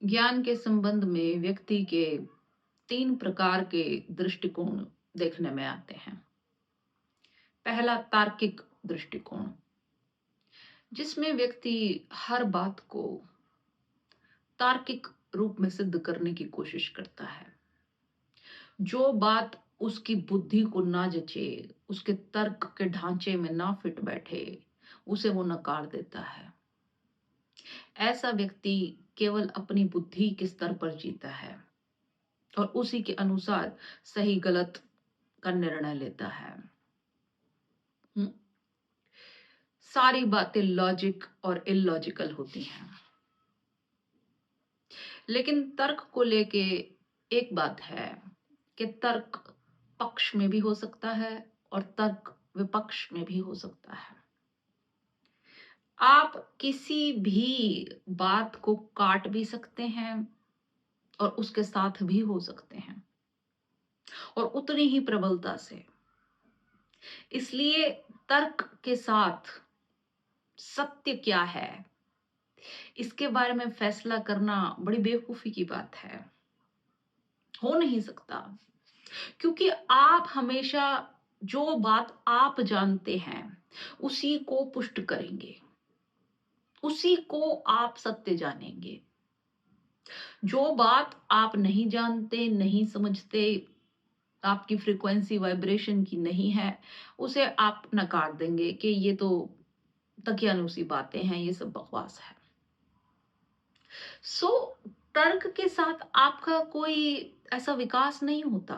ज्ञान के संबंध में व्यक्ति के 3 प्रकार के दृष्टिकोण देखने में आते हैं। पहला तार्किक दृष्टिकोण, जिसमें व्यक्ति हर बात को तार्किक रूप में सिद्ध करने की कोशिश करता है। जो बात उसकी बुद्धि को ना जचे, उसके तर्क के ढांचे में ना फिट बैठे, उसे वो नकार देता है। ऐसा व्यक्ति केवल अपनी बुद्धि के स्तर पर जीता है और उसी के अनुसार सही गलत का निर्णय लेता है। हम्म, सारी बातें लॉजिक और इलॉजिकल होती हैं। लेकिन तर्क को लेके एक बात है कि तर्क पक्ष में भी हो सकता है और तर्क विपक्ष में भी हो सकता है। आप किसी भी बात को काट भी सकते हैं और उसके साथ भी हो सकते हैं, और उतनी ही प्रबलता से। इसलिए तर्क के साथ सत्य क्या है, इसके बारे में फैसला करना बड़ी बेवकूफी की बात है। हो नहीं सकता, क्योंकि आप हमेशा जो बात आप जानते हैं उसी को पुष्ट करेंगे, उसी को आप सत्य जानेंगे। जो बात आप नहीं जानते, नहीं समझते, आपकी फ्रीक्वेंसी वाइब्रेशन की नहीं है, उसे आप नकार देंगे कि ये तो तकियानुसी बातें हैं, ये सब बकवास है। सो तर्क के साथ आपका कोई ऐसा विकास नहीं होता।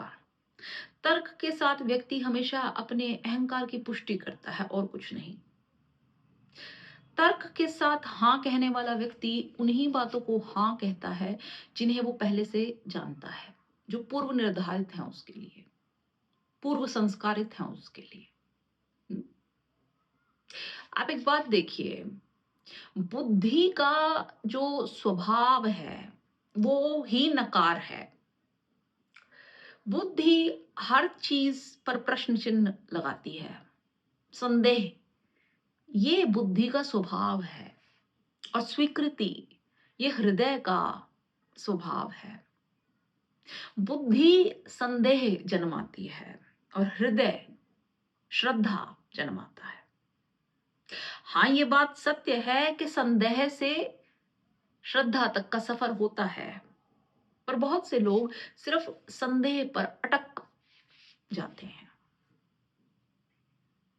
तर्क के साथ व्यक्ति हमेशा अपने अहंकार की पुष्टि करता है और कुछ नहीं। तर्क के साथ हाँ कहने वाला व्यक्ति उन्हीं बातों को हाँ कहता है जिन्हें वो पहले से जानता है, जो पूर्व निर्धारित हैं उसके लिए, पूर्व संस्कारित हैं उसके लिए। हम्म। आप एक बात देखिए, बुद्धि का जो स्वभाव है वो ही नकार है। बुद्धि हर चीज पर प्रश्न चिन्ह लगाती है, संदेह, ये बुद्धि का स्वभाव है। और स्वीकृति, ये हृदय का स्वभाव है। बुद्धि संदेह जन्माती है और हृदय श्रद्धा जन्माता है। हाँ, ये बात सत्य है कि संदेह से श्रद्धा तक का सफर होता है, पर बहुत से लोग सिर्फ संदेह पर अटक जाते हैं,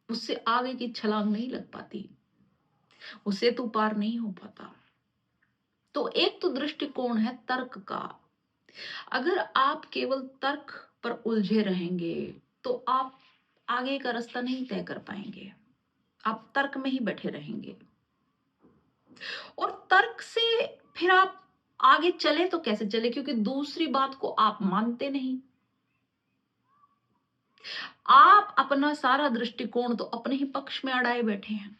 उससे आगे की छलांग नहीं लग पाती, उससे तो पार नहीं हो पाता। तो एक तो दृष्टिकोण है तर्क का। अगर आप केवल तर्क पर उलझे रहेंगे तो आप आगे का रास्ता नहीं तय कर पाएंगे, आप तर्क में ही बैठे रहेंगे। और तर्क से फिर आप आगे चले तो कैसे चले, क्योंकि दूसरी बात को आप मानते नहीं। आप अपना सारा दृष्टिकोण तो अपने ही पक्ष में अड़ाए बैठे हैं।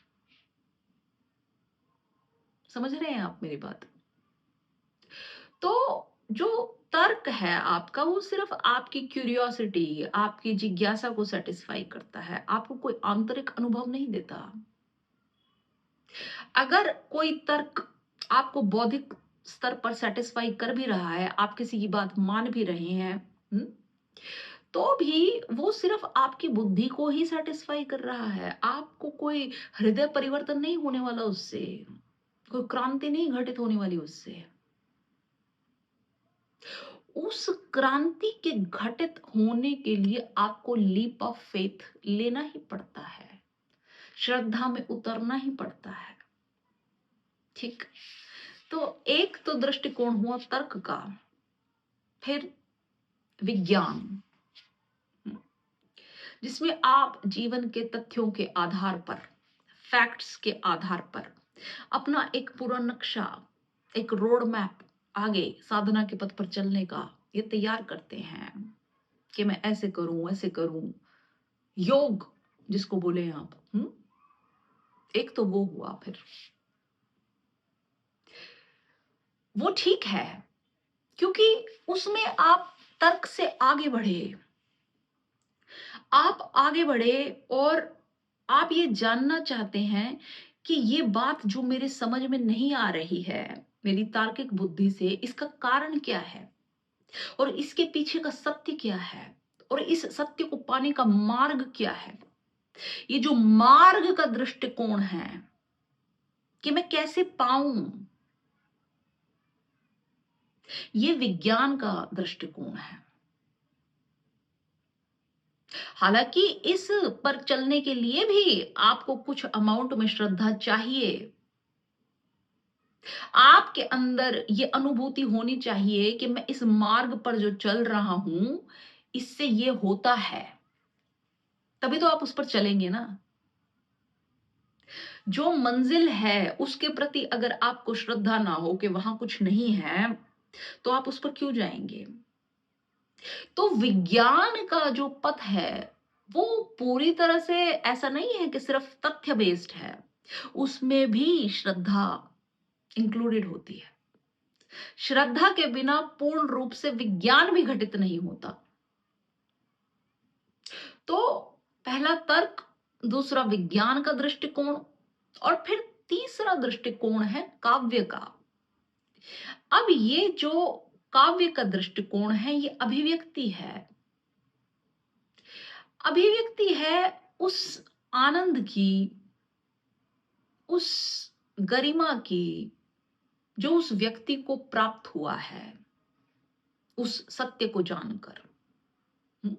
समझ रहे हैं आप मेरी बात? तो जो तर्क है आपका, वो सिर्फ आपकी क्यूरियोसिटी, आपकी जिज्ञासा को सेटिस्फाई करता है, आपको कोई आंतरिक अनुभव नहीं देता। अगर कोई तर्क आपको बौद्धिक स्तर पर सेटिस्फाई कर भी रहा है, आप किसी की बात मान भी रहे हैं, तो भी वो सिर्फ आपकी बुद्धि को ही सेटिस्फाई कर रहा है। आपको कोई हृदय परिवर्तन नहीं होने वाला उससे, कोई क्रांति नहीं घटित होने वाली उससे। उस क्रांति के घटित होने के लिए आपको लीप ऑफ फेथ लेना ही पड़ता है, श्रद्धा में उतरना ही पड़ता है। ठीक, तो एक तो दृष्टिकोण हुआ तर्क का। फिर विज्ञान, जिसमें आप जीवन के तथ्यों के आधार पर, फैक्ट्स के आधार पर अपना एक पूरा नक्शा, एक रोड मैप आगे साधना के पथ पर चलने का ये तैयार करते हैं कि मैं ऐसे करूं, ऐसे करूं। योग जिसको बोले आप, एक तो वो हुआ। फिर वो ठीक है, क्योंकि उसमें आप तर्क से आगे बढ़े, आप आगे बढ़े और आप ये जानना चाहते हैं कि ये बात जो मेरे समझ में नहीं आ रही है, मेरी तार्किक बुद्धि से इसका कारण क्या है और इसके पीछे का सत्य क्या है और इस सत्य को पाने का मार्ग क्या है। ये जो मार्ग का दृष्टिकोण है कि मैं कैसे पाऊं, ये विज्ञान का दृष्टिकोण है। हालांकि इस पर चलने के लिए भी आपको कुछ अमाउंट में श्रद्धा चाहिए। आपके अंदर ये अनुभूति होनी चाहिए कि मैं इस मार्ग पर जो चल रहा हूं, इससे ये होता है, तभी तो आप उस पर चलेंगे ना। जो मंजिल है उसके प्रति अगर आपको श्रद्धा ना हो कि वहां कुछ नहीं है, तो आप उस पर क्यों जाएंगे। तो विज्ञान का जो पथ है वो पूरी तरह से ऐसा नहीं है कि सिर्फ तथ्य बेस्ड है, उसमें भी श्रद्धा इंक्लूडेड होती है। श्रद्धा के बिना पूर्ण रूप से विज्ञान भी घटित नहीं होता। तो पहला तर्क, दूसरा विज्ञान का दृष्टिकोण, और फिर तीसरा दृष्टिकोण है काव्य का। अब ये जो काव्य का दृष्टिकोण है ये अभिव्यक्ति है। अभिव्यक्ति है उस आनंद की, उस गरिमा की जो उस व्यक्ति को प्राप्त हुआ है उस सत्य को जानकर। हम्म?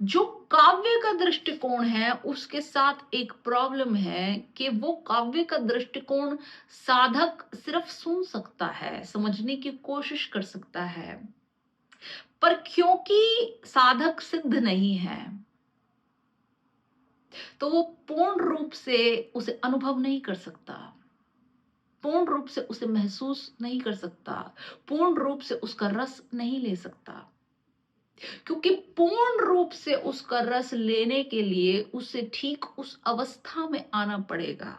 जो काव्य का दृष्टिकोण है उसके साथ एक प्रॉब्लम है कि वो काव्य का दृष्टिकोण साधक सिर्फ सुन सकता है, समझने की कोशिश कर सकता है, पर क्योंकि साधक सिद्ध नहीं है तो वो पूर्ण रूप से उसे अनुभव नहीं कर सकता, पूर्ण रूप से उसे महसूस नहीं कर सकता, पूर्ण रूप से उसका रस नहीं ले सकता। क्योंकि पूर्ण रूप से उसका रस लेने के लिए उसे ठीक उस अवस्था में आना पड़ेगा।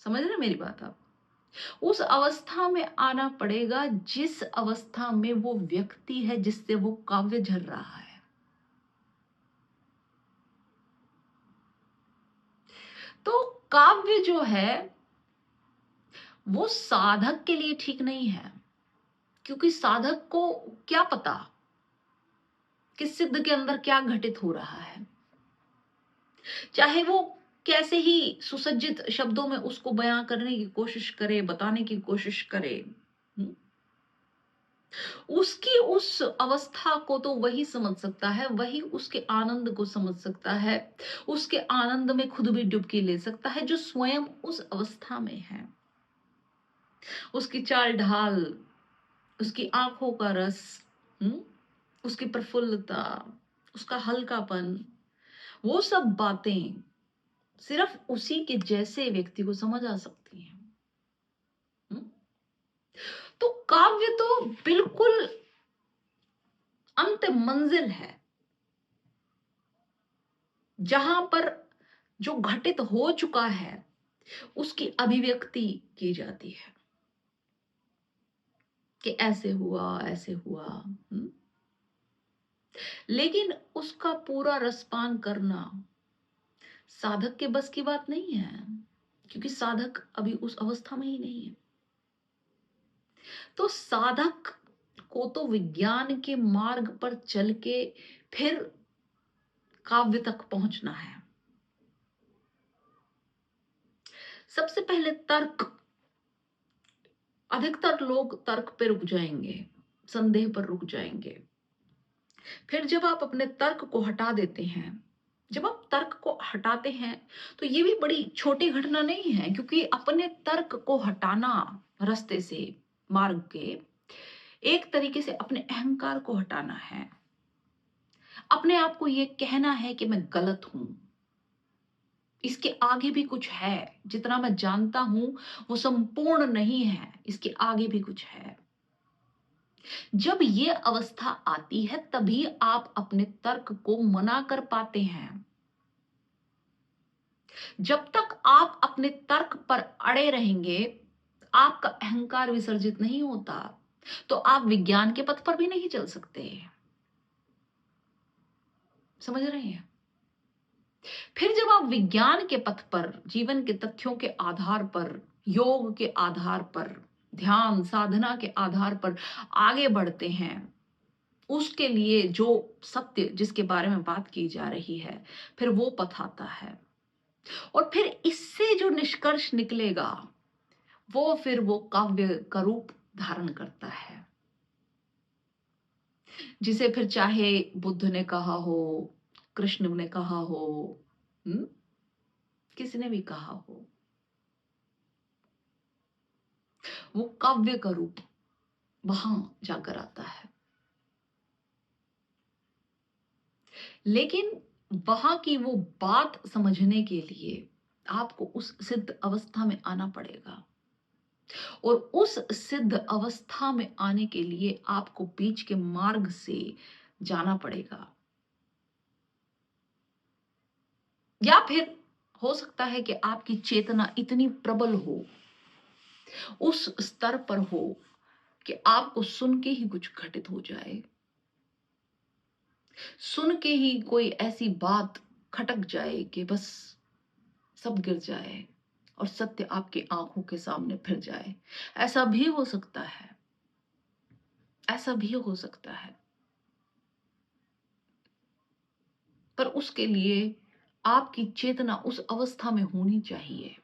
समझ रहे मेरी बात आप? उस अवस्था में आना पड़ेगा जिस अवस्था में वो व्यक्ति है जिससे वो काव्य झर रहा है। तो काव्य जो है वो साधक के लिए ठीक नहीं है, क्योंकि साधक को क्या पता कि सिद्ध के अंदर क्या घटित हो रहा है। चाहे वो कैसे ही सुसज्जित शब्दों में उसको बयां करने की कोशिश करे, बताने की कोशिश करे, हम्म? उसकी उस अवस्था को तो वही समझ सकता है, वही उसके आनंद को समझ सकता है, उसके आनंद में खुद भी डुबकी ले सकता है जो स्वयं उस अवस्था में है। उसकी चाल ढाल, उसकी आंखों का रस, उसकी प्रफुल्लता, उसका हल्कापन, वो सब बातें सिर्फ उसी के जैसे व्यक्ति को समझ आ सकती हैं। तो काव्य तो बिल्कुल अंत मंजिल है जहां पर जो घटित हो चुका है उसकी अभिव्यक्ति की जाती है कि ऐसे हुआ, ऐसे हुआ। लेकिन उसका पूरा रसपान करना साधक के बस की बात नहीं है, क्योंकि साधक अभी उस अवस्था में ही नहीं है। तो साधक को तो विज्ञान के मार्ग पर चल के फिर काव्य तक पहुंचना है। सबसे पहले तर्क, अधिकतर लोग तर्क पे रुक जाएंगे, संदेह पर रुक जाएंगे। फिर जब आप अपने तर्क को हटा देते हैं, जब आप तर्क को हटाते हैं तो ये भी बड़ी छोटी घटना नहीं है, क्योंकि अपने तर्क को हटाना रास्ते से, मार्ग के, एक तरीके से अपने अहंकार को हटाना है। अपने आप को ये कहना है कि मैं गलत हूं, इसके आगे भी कुछ है, जितना मैं जानता हूं वो संपूर्ण नहीं है, इसके आगे भी कुछ है। जब ये अवस्था आती है तभी आप अपने तर्क को मना कर पाते हैं। जब तक आप अपने तर्क पर अड़े रहेंगे, आपका अहंकार विसर्जित नहीं होता, तो आप विज्ञान के पथ पर भी नहीं चल सकते। समझ रहे हैं? फिर जब आप विज्ञान के पथ पर, जीवन के तथ्यों के आधार पर, योग के आधार पर, ध्यान साधना के आधार पर आगे बढ़ते हैं, उसके लिए जो सत्य जिसके बारे में बात की जा रही है, फिर वो पथ आता है। और फिर इससे जो निष्कर्ष निकलेगा, वो फिर वो काव्य का रूप धारण करता है, जिसे फिर चाहे बुद्ध ने कहा हो, कृष्ण ने कहा हो, हुँ? किसी ने भी कहा हो, वो काव्य का रूप वहां जाकर आता है। लेकिन वहां की वो बात समझने के लिए आपको उस सिद्ध अवस्था में आना पड़ेगा, और उस सिद्ध अवस्था में आने के लिए आपको बीच के मार्ग से जाना पड़ेगा। या फिर हो सकता है कि आपकी चेतना इतनी प्रबल हो, उस स्तर पर हो कि आपको सुन के ही कुछ घटित हो जाए, सुन के ही कोई ऐसी बात खटक जाए कि बस सब गिर जाए और सत्य आपकी आंखों के सामने फिर जाए। ऐसा भी हो सकता है, ऐसा भी हो सकता है। पर उसके लिए आपकी चेतना उस अवस्था में होनी चाहिए